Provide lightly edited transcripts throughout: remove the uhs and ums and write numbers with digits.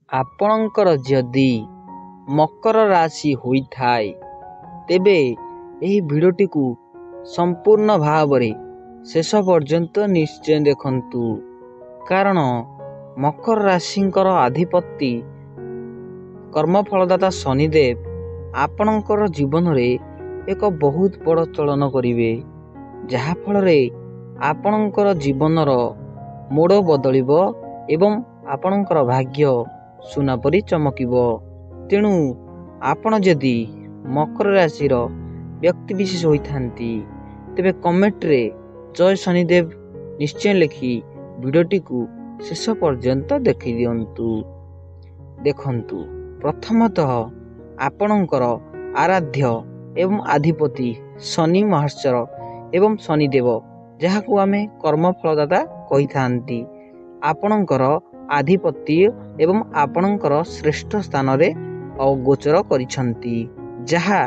ଆପଣଙ୍କର ଯଦି ମକର ରାଶି ହୋଇଥାଏ ତେବେ ଏହି ଭିଡ଼ିଓଟିକୁ ସମ୍ପୂର୍ଣ୍ଣ ଭାବରେ ଶେଷ ପର୍ଯ୍ୟନ୍ତ ନିଶ୍ଚୟ ଦେଖନ୍ତୁ, କାରଣ ମକର ରାଶିଙ୍କର ଅଧିପତି କର୍ମଫଳଦାତା ଶନିଦେବ ଆପଣଙ୍କର ଜୀବନରେ ଏକ ବହୁତ ବଡ଼ ଚଳନ କରିବେ, ଯାହାଫଳରେ ଆପଣଙ୍କର ଜୀବନର ମୋଡ଼ ବଦଳିବ ଏବଂ ଆପଣଙ୍କର ଭାଗ୍ୟ ସୁନା ପରି ଚମକିବ। ତେଣୁ ଆପଣ ଯଦି ମକର ରାଶିର ବ୍ୟକ୍ତିବିଶେଷ ହୋଇଥାନ୍ତି ତେବେ କମେଣ୍ଟରେ ଜୟ ଶନିଦେବ ନିଶ୍ଚୟ ଲେଖି ଭିଡ଼ିଓଟିକୁ ଶେଷ ପର୍ଯ୍ୟନ୍ତ ଦେଖିଦିଅନ୍ତୁ। ଦେଖନ୍ତୁ, ପ୍ରଥମତଃ ଆପଣଙ୍କର ଆରାଧ୍ୟ ଏବଂ ଅଧିପତି ଶନି ମହାଶ୍ୱର ଏବଂ ଶନିଦେବ, ଯାହାକୁ ଆମେ କର୍ମଫଳଦାତା କହିଥାନ୍ତି, ଆପଣଙ୍କର ଆଧିପତ୍ୟ ଏବଂ ଆପଣଙ୍କର ଶ୍ରେଷ୍ଠ ସ୍ଥାନରେ ଅଗୋଚର କରିଛନ୍ତି, ଯାହା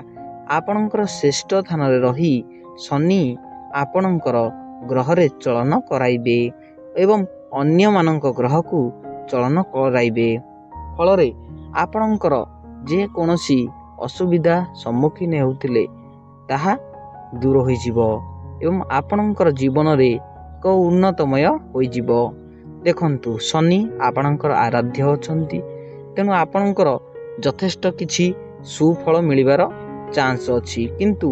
ଆପଣଙ୍କର ଶ୍ରେଷ୍ଠ ସ୍ଥାନରେ ରହି ଶନି ଆପଣଙ୍କର ଗ୍ରହରେ ଚଳନ କରାଇବେ ଏବଂ ଅନ୍ୟମାନଙ୍କ ଗ୍ରହକୁ ଚଳନ କରାଇବେ। ଫଳରେ ଆପଣଙ୍କର ଯେକୌଣସି ଅସୁବିଧା ସମ୍ମୁଖୀନ ହେଉଥିଲେ ତାହା ଦୂର ହୋଇଯିବ ଏବଂ ଆପଣଙ୍କର ଜୀବନରେ ଏକ ଉନ୍ନତମୟ ହୋଇଯିବ। ଦେଖନ୍ତୁ, ଶନି ଆପଣଙ୍କର ଆରାଧ୍ୟ ଅଛନ୍ତି, ତେଣୁ ଆପଣଙ୍କର ଯଥେଷ୍ଟ କିଛି ସୁଫଳ ମିଳିବାର ଚାନ୍ସ ଅଛି, କିନ୍ତୁ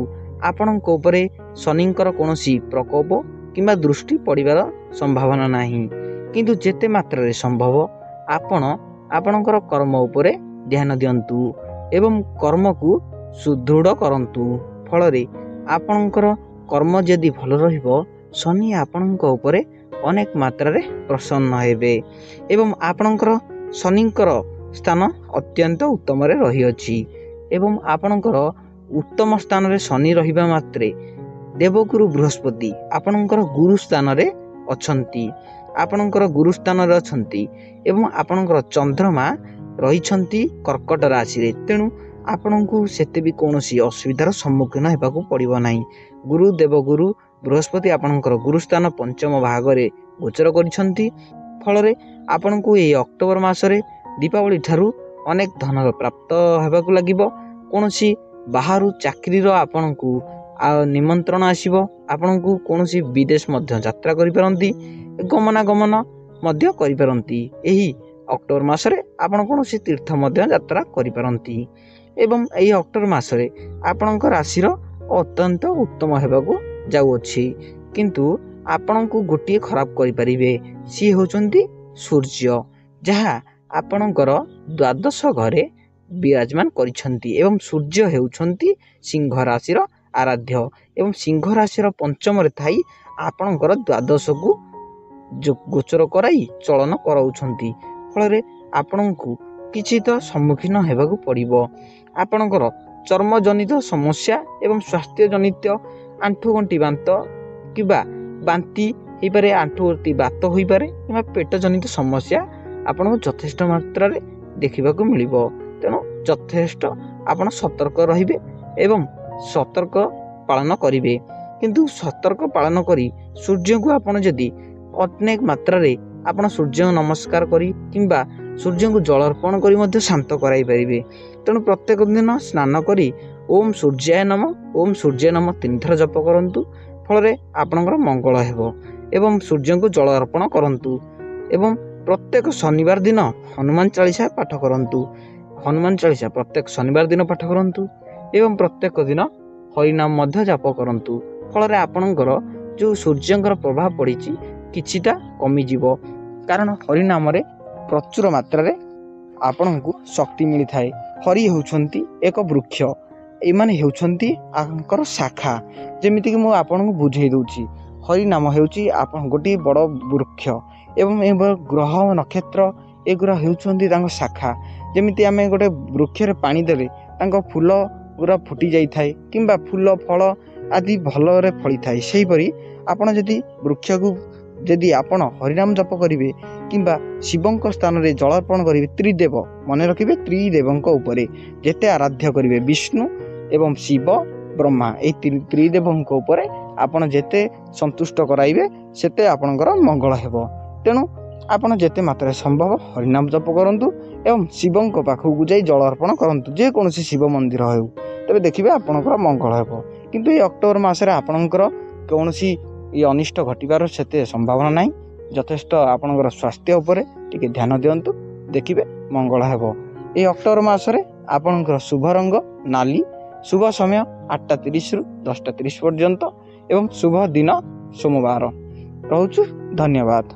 ଆପଣଙ୍କ ଉପରେ ଶନିଙ୍କର କୌଣସି ପ୍ରକୋପ କିମ୍ବା ଦୃଷ୍ଟି ପଡ଼ିବାର ସମ୍ଭାବନା ନାହିଁ। କିନ୍ତୁ ଯେତେ ମାତ୍ରାରେ ସମ୍ଭବ ଆପଣ ଆପଣଙ୍କର କର୍ମ ଉପରେ ଧ୍ୟାନ ଦିଅନ୍ତୁ ଏବଂ କର୍ମକୁ ସୁଦୃଢ଼ କରନ୍ତୁ। ଫଳରେ ଆପଣଙ୍କର କର୍ମ ଯଦି ଭଲ ରହିବ, ଶନି ଆପଣଙ୍କ ଉପରେ ଅନେକ ମାତ୍ରାରେ ପ୍ରସନ୍ନ ହେବେ ଏବଂ ଆପଣଙ୍କର ଶନିଙ୍କର ସ୍ଥାନ ଅତ୍ୟନ୍ତ ଉତ୍ତମରେ ରହିଅଛି ଏବଂ ଆପଣଙ୍କର ଉତ୍ତମ ସ୍ଥାନରେ ଶନି ରହିବା ମାତ୍ରେ ଦେବଗୁରୁ ବୃହସ୍ପତି ଆପଣଙ୍କର ଗୁରୁ ସ୍ଥାନରେ ଅଛନ୍ତି, ଏବଂ ଆପଣଙ୍କର ଚନ୍ଦ୍ରମା ରହିଛନ୍ତି କର୍କଟ ରାଶିରେ। ତେଣୁ ଆପଣଙ୍କୁ ସେତେ ବି କୌଣସି ଅସୁବିଧାର ସମ୍ମୁଖୀନ ହେବାକୁ ପଡ଼ିବ ନାହିଁ। ଦେବଗୁରୁ ବୃହସ୍ପତି ଆପଣଙ୍କର ଗୁରୁସ୍ଥାନ ପଞ୍ଚମ ଭାଗରେ ଗୋଚର କରିଛନ୍ତି। ଫଳରେ ଆପଣଙ୍କୁ ଏହି ଅକ୍ଟୋବର ମାସରେ ଦୀପାବଳି ଠାରୁ ଅନେକ ଧନର ପ୍ରାପ୍ତ ହେବାକୁ ଲାଗିବ। କୌଣସି ବାହାରୁ ଚାକିରିର ଆପଣଙ୍କୁ ନିମନ୍ତ୍ରଣ ଆସିବ, ଆପଣଙ୍କୁ କୌଣସି ବିଦେଶ ମଧ୍ୟ ଯାତ୍ରା କରିପାରନ୍ତି, ଗମନାଗମନ ମଧ୍ୟ କରିପାରନ୍ତି। ଏହି ଅକ୍ଟୋବର ମାସରେ ଆପଣ କୌଣସି ତୀର୍ଥ ମଧ୍ୟ ଯାତ୍ରା କରିପାରନ୍ତି ଏବଂ ଏହି ଅକ୍ଟୋବର ମାସରେ ଆପଣଙ୍କ ରାଶିର ଅତ୍ୟନ୍ତ ଉତ୍ତମ ହେବାକୁ ଯାଉଅଛି। କିନ୍ତୁ ଆପଣଙ୍କୁ ଗୋଟିଏ ଖରାପ କରିପାରିବେ, ସିଏ ହେଉଛନ୍ତି ସୂର୍ଯ୍ୟ, ଯାହା ଆପଣଙ୍କର ଦ୍ୱାଦଶ ଘରେ ବିରାଜମାନ କରିଛନ୍ତି ଏବଂ ସୂର୍ଯ୍ୟ ହେଉଛନ୍ତି ସିଂହ ରାଶିର ଆରାଧ୍ୟ ଏବଂ ସିଂହ ରାଶିର ପଞ୍ଚମରେ ଥାଇ ଆପଣଙ୍କର ଦ୍ୱାଦଶକୁ ଗୋଚର କରାଇ ଚଳନ କରାଉଛନ୍ତି। ଫଳରେ ଆପଣଙ୍କୁ କିଛି ତ ସମ୍ମୁଖୀନ ହେବାକୁ ପଡ଼ିବ। ଆପଣଙ୍କର ଚର୍ମଜନିତ ସମସ୍ୟା ଏବଂ ସ୍ୱାସ୍ଥ୍ୟଜନିତ ଆଣ୍ଠୁଗଣ୍ଠି ବାତ କିମ୍ବା ବାନ୍ତି ହୋଇପାରେ, ଆଣ୍ଠୁଗଣ୍ଠି ବାତ ହୋଇପାରେ କିମ୍ବା ପେଟଜନିତ ସମସ୍ୟା ଆପଣଙ୍କୁ ଯଥେଷ୍ଟ ମାତ୍ରାରେ ଦେଖିବାକୁ ମିଳିବ। ତେଣୁ ଯଥେଷ୍ଟ ଆପଣ ସତର୍କ ରହିବେ ଏବଂ ସତର୍କ ପାଳନ କରିବେ। କିନ୍ତୁ ସତର୍କ ପାଳନ କରି ସୂର୍ଯ୍ୟଙ୍କୁ ଆପଣ ଯଦି ଅନେକ ମାତ୍ରାରେ ଆପଣ ସୂର୍ଯ୍ୟଙ୍କୁ ନମସ୍କାର କରି କିମ୍ବା ସୂର୍ଯ୍ୟଙ୍କୁ ଜଳ ଅର୍ପଣ କରି ମଧ୍ୟ ଶାନ୍ତ କରାଇ ପାରିବେ। ତେଣୁ ପ୍ରତ୍ୟେକ ଦିନ ସ୍ନାନ କରି ଓମ୍ ସୂର୍ଯ୍ୟାୟ ନମ, ଓମ୍ ସୂର୍ଯ୍ୟ ନମ 3 ଥର ଜପ କରନ୍ତୁ। ଫଳରେ ଆପଣଙ୍କର ମଙ୍ଗଳ ହେବ ଏବଂ ସୂର୍ଯ୍ୟଙ୍କୁ ଜଳ ଅର୍ପଣ କରନ୍ତୁ ଏବଂ ପ୍ରତ୍ୟେକ ଶନିବାର ଦିନ ହନୁମାନ ଚାଳିଶା ପାଠ କରନ୍ତୁ। ହନୁମାନ ଚାଳିଶା ପ୍ରତ୍ୟେକ ଶନିବାର ଦିନ ପାଠ କରନ୍ତୁ ଏବଂ ପ୍ରତ୍ୟେକ ଦିନ ହରିନାମ ମଧ୍ୟ ଜପ କରନ୍ତୁ। ଫଳରେ ଆପଣଙ୍କର ଯେଉଁ ସୂର୍ଯ୍ୟଙ୍କର ପ୍ରଭାବ ପଡ଼ିଛି କିଛିଟା କମିଯିବ, କାରଣ ହରିନାମରେ ପ୍ରଚୁର ମାତ୍ରାରେ ଆପଣଙ୍କୁ ଶକ୍ତି ମିଳିଥାଏ। ହରି ହେଉଛନ୍ତି ଏକ ବୃକ୍ଷ, ଏମାନେ ହେଉଛନ୍ତି ଆପଣଙ୍କର ଶାଖା। ଯେମିତିକି ମୁଁ ଆପଣଙ୍କୁ ବୁଝେଇ ଦେଉଛି, ହରିନାମ ହେଉଛି ଗୋଟିଏ ବଡ଼ ବୃକ୍ଷ ଏବଂ ଏ ଗ୍ରହ ନକ୍ଷତ୍ର ଏଗୁଡ଼ା ହେଉଛନ୍ତି ତାଙ୍କ ଶାଖା। ଯେମିତି ଆମେ ଗୋଟେ ବୃକ୍ଷରେ ପାଣି ଦେଲେ ତାଙ୍କ ଫୁଲ ଗୁଡ଼ା ଫୁଟି ଯାଇଥାଏ କିମ୍ବା ଫୁଲ ଫଳ ଆଦି ଭଲରେ ଫଳିଥାଏ, ସେହିପରି ଆପଣ ଯଦି ଆପଣ ହରିନାମ ଜପ କରିବେ କିମ୍ବା ଶିବଙ୍କ ସ୍ଥାନରେ ଜଳ ଅର୍ପଣ କରିବେ, ତ୍ରିଦେବ ମନେ ରଖିବେ, ତ୍ରିଦେବଙ୍କ ଉପରେ ଯେତେ ଆରାଧ୍ୟ କରିବେ, ବିଷ୍ଣୁ ଏବଂ ଶିବ ବ୍ରହ୍ମା, ଏହି ତ୍ରିଦେବଙ୍କ ଉପରେ ଆପଣ ଯେତେ ସନ୍ତୁଷ୍ଟ କରାଇବେ ସେତେ ଆପଣଙ୍କର ମଙ୍ଗଳ ହେବ। ତେଣୁ ଆପଣ ଯେତେ ମାତ୍ରାରେ ସମ୍ଭବ ହରିନାମ ଜପ କରନ୍ତୁ ଏବଂ ଶିବଙ୍କ ପାଖକୁ ଯାଇ ଜଳ ଅର୍ପଣ କରନ୍ତୁ, ଯେକୌଣସି ଶିବ ମନ୍ଦିର ହେଉ। ତେବେ ଦେଖିବେ ଆପଣଙ୍କର ମଙ୍ଗଳ ହେବ। କିନ୍ତୁ ଏଇ ଅକ୍ଟୋବର ମାସରେ ଆପଣଙ୍କର କୌଣସି ଅନିଷ୍ଟ ଘଟିବାର ସେତେ ସମ୍ଭାବନା ନାହିଁ। ଯଥେଷ୍ଟ ଆପଣଙ୍କର ସ୍ୱାସ୍ଥ୍ୟ ଉପରେ ଟିକେ ଧ୍ୟାନ ଦିଅନ୍ତୁ, ଦେଖିବେ ମଙ୍ଗଳ ହେବ। এই ଅକ୍ଟୋବର ମାସରେ ଆପଣଙ୍କର ଶୁଭ ରଙ୍ଗ ନାଲି, ଶୁଭ ସମୟ 8ଟା 30ରୁ 10ଟା 30 ପର୍ଯ୍ୟନ୍ତ ଏବଂ ଶୁଭ ଦିନ ସୋମବାର। ରହୁଛୁ, ଧନ୍ୟବାଦ।